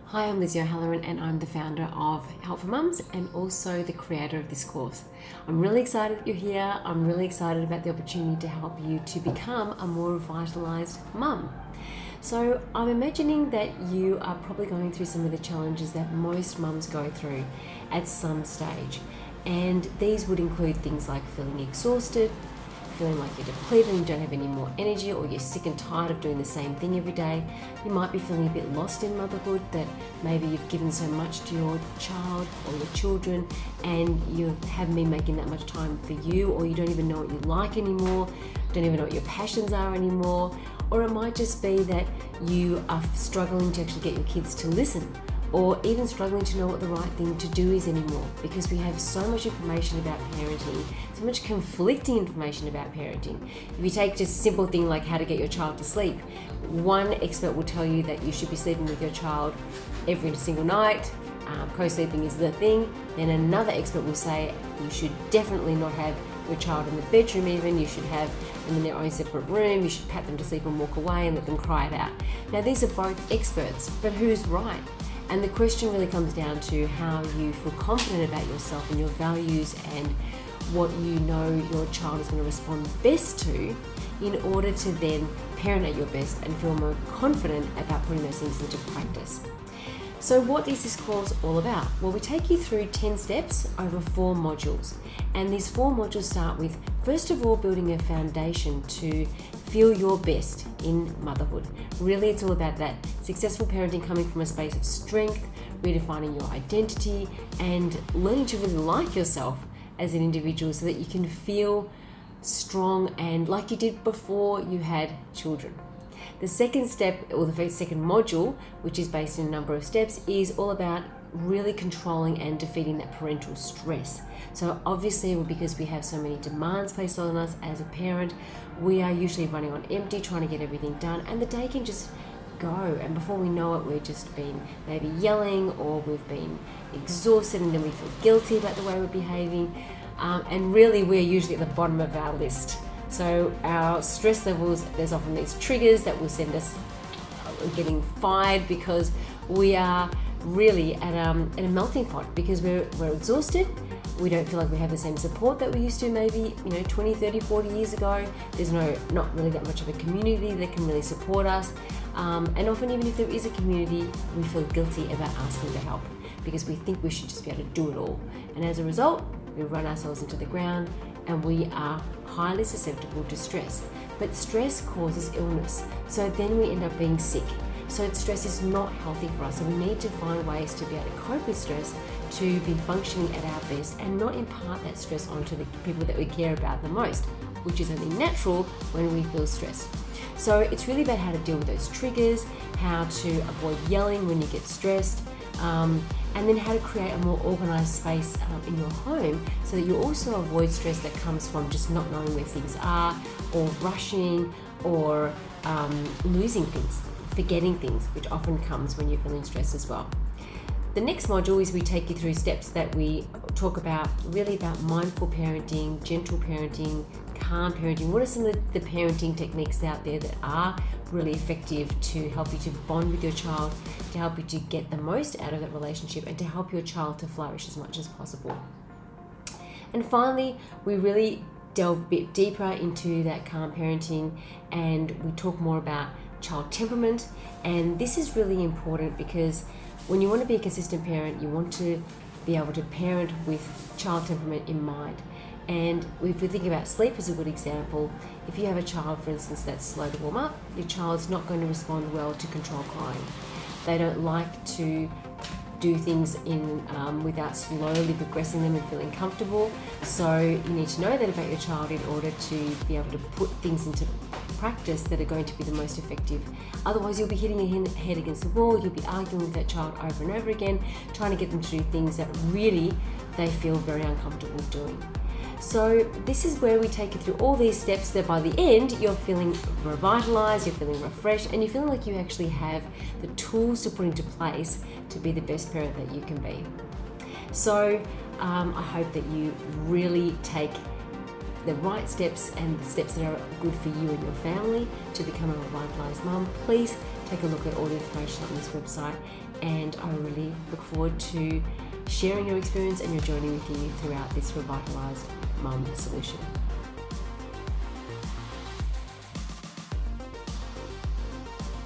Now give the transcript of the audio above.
Hi, I'm Lizzie O'Halloran and I'm the founder of Help for Mums and also the creator of this course. I'm really excited that you're here. I'm really excited about the opportunity to help you to become a more revitalised mum. So I'm imagining that you are probably going through some of the challenges that most mums go through at some stage. And these would include things like feeling exhausted, feeling like you're depleted and you don't have any more energy, or you're sick and tired of doing the same thing every day. You might be feeling a bit lost in motherhood, that maybe you've given so much to your child or your children and you haven't been making that much time for you, or you don't even know what you like anymore, don't even know what your passions are anymore. Or it might just be that you are struggling to actually get your kids to listen, or even struggling to know what the right thing to do is anymore, because we have so much information about parenting, so much conflicting information about parenting. If you take just a simple thing like how to get your child to sleep, one expert will tell you that you should be sleeping with your child every single night, co-sleeping is the thing. Then another expert will say you should definitely not have your child in the bedroom even, you should have them in their own separate room, you should pat them to sleep and walk away and let them cry it out. Now these are both experts, but who's right? And the question really comes down to how you feel confident about yourself and your values and what you know your child is going to respond best to, in order to then parent at your best and feel more confident about putting those things into practice. So what is this course all about? Well, we take you through 10 steps over 4 modules. And these 4 modules start with, first of all, building a foundation to feel your best in motherhood. Really, it's all about that successful parenting coming from a space of strength, redefining your identity, and learning to really like yourself as an individual so that you can feel strong and like you did before you had children. The second step, or the second module, which is based in a number of steps, is all about really controlling and defeating that parental stress. So obviously, because we have so many demands placed on us as a parent, we are usually running on empty, trying to get everything done, and the day can just go, and before we know it, we've just been maybe yelling, or we've been exhausted, and then we feel guilty about the way we're behaving, and really we're usually at the bottom of our list. So our stress levels, there's often these triggers that will send us getting fired, because we are really at a melting pot, because we're exhausted. We don't feel like we have the same support that we used to maybe 20, 30, 40 years ago. There's not really that much of a community that can really support us, and often even if there is a community, we feel guilty about asking for help because we think we should just be able to do it all, and as a result we run ourselves into the ground and we are highly susceptible to stress. But stress causes illness, so then we end up being sick. So stress is not healthy for us, so we need to find ways to be able to cope with stress, to be functioning at our best and not impart that stress onto the people that we care about the most, which is only natural when we feel stressed. So it's really about how to deal with those triggers, how to avoid yelling when you get stressed, and then how to create a more organized space in your home so that you also avoid stress that comes from just not knowing where things are, or rushing, or losing things, forgetting things, which often comes when you're feeling stressed as well. The next module is we take you through steps that we talk about, really about mindful parenting, gentle parenting, calm parenting. What are some of the parenting techniques out there that are really effective to help you to bond with your child, to help you to get the most out of that relationship, and to help your child to flourish as much as possible. And finally, we really delve a bit deeper into that calm parenting, and we talk more about child temperament. And this is really important because when you want to be a consistent parent, you want to be able to parent with child temperament in mind. And if we think about sleep as a good example, if you have a child, for instance, that's slow to warm up, your child's not going to respond well to control crying. They don't like to do things without slowly progressing them and feeling comfortable. So you need to know that about your child in order to be able to put things into practice that are going to be the most effective. Otherwise, you'll be hitting your head against the wall, you'll be arguing with that child over and over again, trying to get them to do things that really they feel very uncomfortable doing. So this is where we take you through all these steps that by the end you're feeling revitalized, you're feeling refreshed, and you're feeling like you actually have the tools to put into place to be the best parent that you can be. So I hope that you really take the right steps and the steps that are good for you and your family to become a revitalized mum. Please take a look at all the information on this website, and I really look forward to sharing your experience and your journey with you throughout this Revitalised Mum solution.